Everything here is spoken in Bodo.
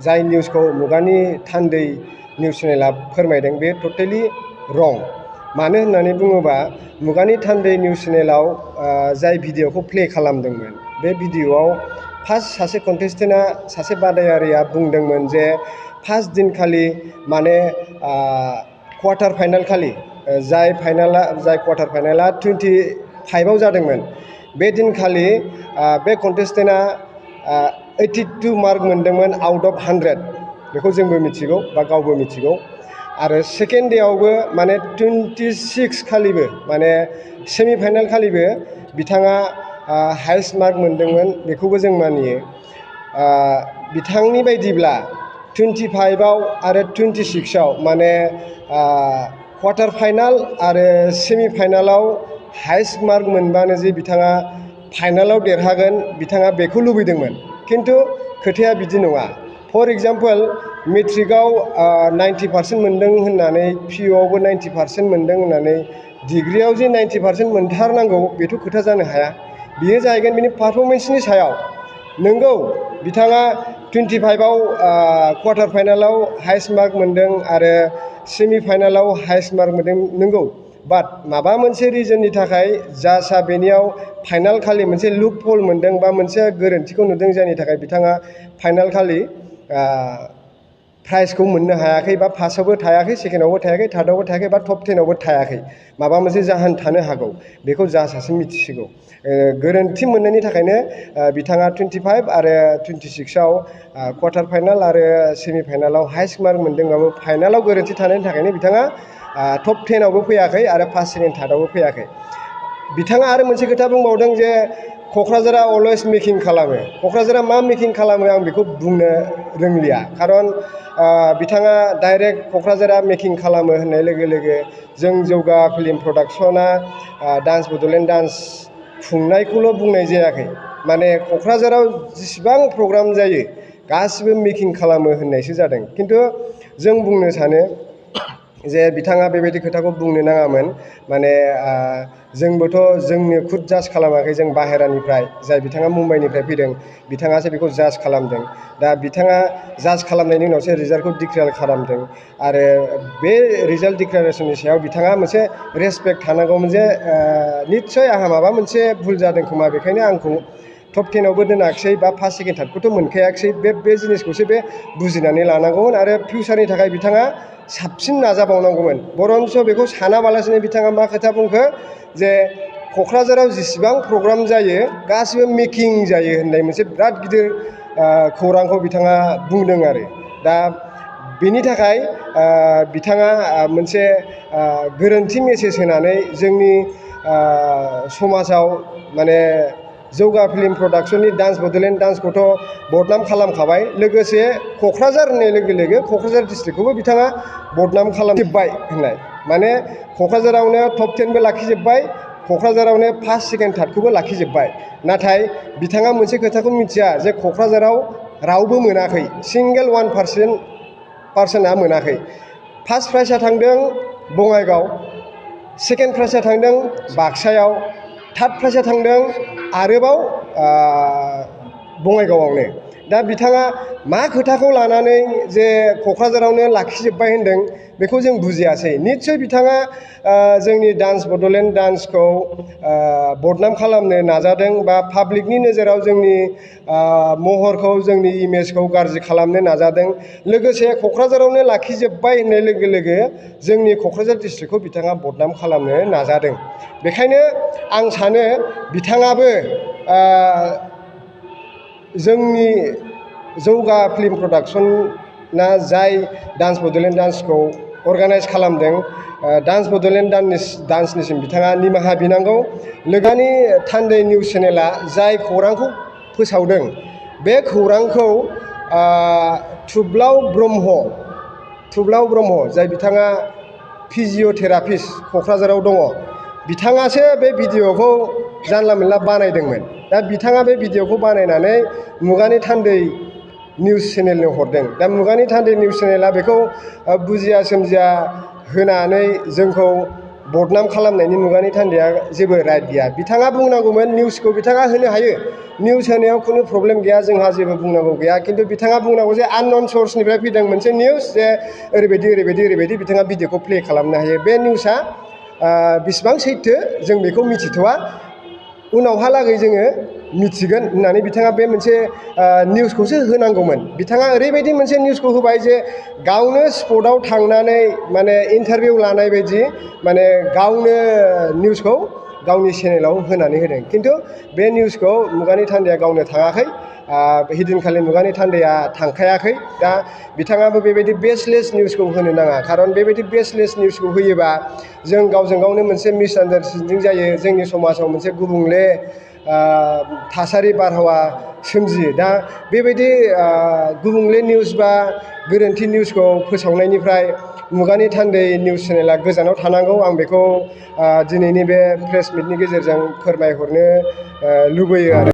जाय निउसखौ मुगानि थान्दै निउस चेनेला फोरमायदों बे टटेलि रं। मानो होननानै बुङोबा मुगानि थान्दै निउस चेनेलाव जाय भिडिअखौ प्ले खालामदोंमोन बे भिडिअआव फार्स्ट सासे कन्टेस्टेन्टआ सासे बादायारिया बुंदोंमोन जे फार्स्ट दिनखालि माने क्वार्टार फाइनाल खालि जाय क्वार्टार फाइनाला 25आव जादोंमोन बे दिनखालि बे कन्टेस्टेन्टआ 82 मार्क मोनदोंमोन आउट अफ 100 बेखौ जोंबो मिथिगौ बा गावबो मिथिगौ। आरो सेकेन्ड डेआवबो माने 26 खालिबो माने सेमि फाइनाल खालिबो बिथाङा हाइस्ट मार्क मोनदोंमोन बेखौबो जों मानियो। बिथांनि बायदिब्ला 25आव आरो 26आव माने क्वार्टार फाइनाल आरो सेमि फाइनालाव हाइस्ट मार्क मोनबानो जे बिथाङा फाइनालाव देरहागोन बिथाङा बेखौ लुबैदोंमोन। खिन्थु खोथाया बिदि नङा। फर एग्जाम्पल मेट्रिकआव 90% मोनदों होननानै पिइउआवबो 90% मोनदों होननानै डिग्रियाव जे 90% मोनथारनांगौ बेथ' खोथा जानो हाया। बियो जाहैगोन बिनि पारफरमेन्सनि सायाव। नंगौ बिथाङा 25आव क्वार्टार फाइनालाव हाइस्ट मार्क मोनदों आरो सेमि फाइनालाव हाइस्ट मार्क मोनदों नंगौ। बाट माबा मोनसे रिजननि थाखाय जाजआ बेनियाव फाइनाल खालि मोनसे लुप हल मोनदों बा मोनसे गोरोन्थिखौ नुदों जायनि थाखाय बिथाङा फाइनाल खालि प्राइजखौ मोननो हायाखै बा फार्स्टआवबो थायाखै, सेकेन्डआवबो थायाखै, थार्डआवबो थायाखै बा टप 10आवबो थायाखै। माबा मोनसे जाहोन थानो हागौ बेखौ जाजआसो मिथिसिगौ। गोरोन्थि मोननायनि थाखायनो बिथाङा 25 आरो 26आव क्वार्टार फाइनाल आरो सेमि फाइनालाव हाइस्ट मार्क मोनदोंबाबो फाइनालाव गोरोन्थि थानायनि थाखायनो बिथाङा टप 10आवबो फैयाखै आरो फार्स्ट सेकेन्ड थार्डआवबो फैयाखै। बिथाङा आरो मोनसे खोथा बुंबावदों जे क'क्राझारा अलवेज मेकिं खालामो। क'क्राझारा मा मेकिं खालामो आं बेखौ बुंनो रोंलिया। खारन बिथाङा डाइरेक्ट क'क्राझारा मेकिं खालामो होननाय लोगो लोगो जों जौगा फिल्म प्रडाक्सना डान्स बड'लेण्ड डान्स खुंनायखौल' बुंनाय जायाखै। माने क'क्राझाराव जेसेबां प्रग्राम जायो गासिबो मेकिं खालामो होननायसो जादों। खिन्थु जों बुंनो सानो जे बिथाङा बेबायदि खोथाखौ बुंनो नाङामोन। माने जोंबोथ' जोंनो खुद जाज खालामाखै, जों बाहेरानिफ्राय जाय बिथाङा मुम्बाइनिफ्राय फैदों बिथाङासो बेखौ जाज खालामदों। दा बिथाङा जाज खालामनायनि उनावसो रिजाल्टखौ डिक्लेयार खालामदों आरो बे रिजाल्ट डिक्लेयारेसननि सायाव बिथाङा मोनसे रेसपेक्ट थानांगौमोन जे निस्सय आंहा माबा मोनसे भुल जादों खोमा बेखायनो आंखौ टप 10आवबो दोनाखिसै बा फार्स्ट सेकेन्ड थार्डखौथ' मोनखायाखिसै। बे जिनिसखौसो बे बुजिनानै लानांगौमोन आरो फिउचारनि थाखाय बिथाङा साबसिन नाजाबावनांगौमोन। बरन्स बेखौ सानाबालासिनो बिथाङा मा खोथा बुंखो जे क'क्राझाराव जेसेबां प्रग्राम जायो गासिबो मेकिं जायो होननाय मोनसे बिराद गिदिर खौरांखौ बिथाङा बुंदों आरो। दा बेनि थाखाय बिथाङा मोनसे गोरोन्थि मेसेज होनानै जोंनि समाजाव माने जौगा फिल्म प्रडाक्सननि डान्स बड'लेण्ड डान्सखौथ' बदनाम खालामखाबाय, लोगोसे क'क्राझार होननाय लोगो लोगो क'क्राझार डिस्ट्रिक्टखौबो बिथाङा बदनाम खालामजोब्बाय होननाय। माने क'क्राझारावनो टप 10बो लाखिजोब्बाय, क'क्राझारावनो फार्स्ट सेकेन्ड थार्डखौबो लाखिजोब्बाय। नाथाय बिथाङा मोनसे खोथाखौ मिथिया जे क'क्राझाराव रावबो मोनाखै, सिंगेल 1% मोनाखै। फार्स्ट प्राइजआ थांदों बङाइगाव, सेकेन्ड प्राइजआ थांदों बाक्सायाव, थार्ड प्राइजआ थांदों आरोबाव बङाइगावआवनो। दा बिथाङा मा खोथाखौ लानानै जे क'क्राझारावनो लाखिजोब्बाय होनदों बेखौ जों बुजियासै। निस्सय बिथाङा जोंनि डान्स बड'लेण्ड डान्सखौ बदनाम खालामनो नाजादों बा पाब्लिकनि नोजोराव जोंनि महरखौ, जोंनि इमेजखौ गाज्रि खालामनो नाजादों। लोगोसे क'क्राझारावनो लाखिजोब्बाय होननाय लोगो लोगो जोंनि क'क्राझार डिस्ट्रिक्टखौ बिथाङा बदनाम खालामनो नाजादों। बेखायनो आं सानो बिथाङाबो जोंनि जौगा फिल्म प्रडाक्सना जाय डान्स बड'लेण्ड डान्सखौ अर्गानाइज खालामदों, डान्स बड'लेण्ड डान्सनिसिम बिथाङा निमाहा बिनांगौ। लोगोनि थान्दै निउस चेनेला जाय खौरांखौ फोसावदों बे खौरांखौ थुब्लाव ब्रह्म जाय बिथाङा फिजिय'थेरापिस्ट क'क्राझाराव दङ, बिथाङासो बे भिडिअखौ जानला मोनला बानायदोंमोन। दा बिथाङा बे भिडिअखौ बानायनानै मुगानि थान्दै निउस चेनेलनो हरदों। दा मुगानि थान्दै निउस चेनेला बेखौ बुजिया सोमजिया होनानै जोंखौ बदनाम खालामनायनि मुगानि थान्दैया जेबो राइट गैया। बिथाङा बुंनांगौमोन निउसखौ बिथाङा होनो हायो, निउस होनायाव खुनु प्रब्लेम गैया, जोंहा जेबो बुंनांगौ गैया। खिन्थु बिथाङा बुंनांगौ जे आननन सर्सनिफ्राय फैदों मोनसे निउस जे ओरैबायदि बिथाङा भिडिअखौ प्ले खालामनो हायो। बे निउसआ बिसिबां सैथो जों बेखौ मिथिथ'वा, उनावहालागै जोङो मिथिगोन होननानै बिथाङा बे मोनसे निउसखौसो होनांगौमोन। बिथाङा ओरैबायदि मोनसे निउसखौ होबाय जे गावनो स्पटआव थांनानै माने इन्टारभिउ लानाय बायदि माने गावनो निउसखौ गावनि चेनेलाव होनानै होदों। खिन्थु बे निउसखौ मुगानि थान्दैया गावनो थाङाखै, हिदिनखालि मुगानि थान्दैया थांखायाखै। दा बिथाङाबो बेबायदि बेसलेस निउसखौ होनो नाङा, खारन बेबायदि बेसलेस निउसखौ होयोबा जों गावजों गावनो मोनसे मिसआन्डारस्टेन्डिं जायो, जोंनि समाजाव मोनसे गुबुंले थासारि बारहावा सोमजियो। दा बेबायदि गुबुंले निउस बा गोरोन्थि निउसखौ फोसावनायनिफ्राय मुगानि थान्दै निउस चेनेला गोजानाव थानांगौ। आं बेखौ दिनैनि बे प्रेस मिटनि गेजेरजों फोरमायहरनो लुबैयो आरो।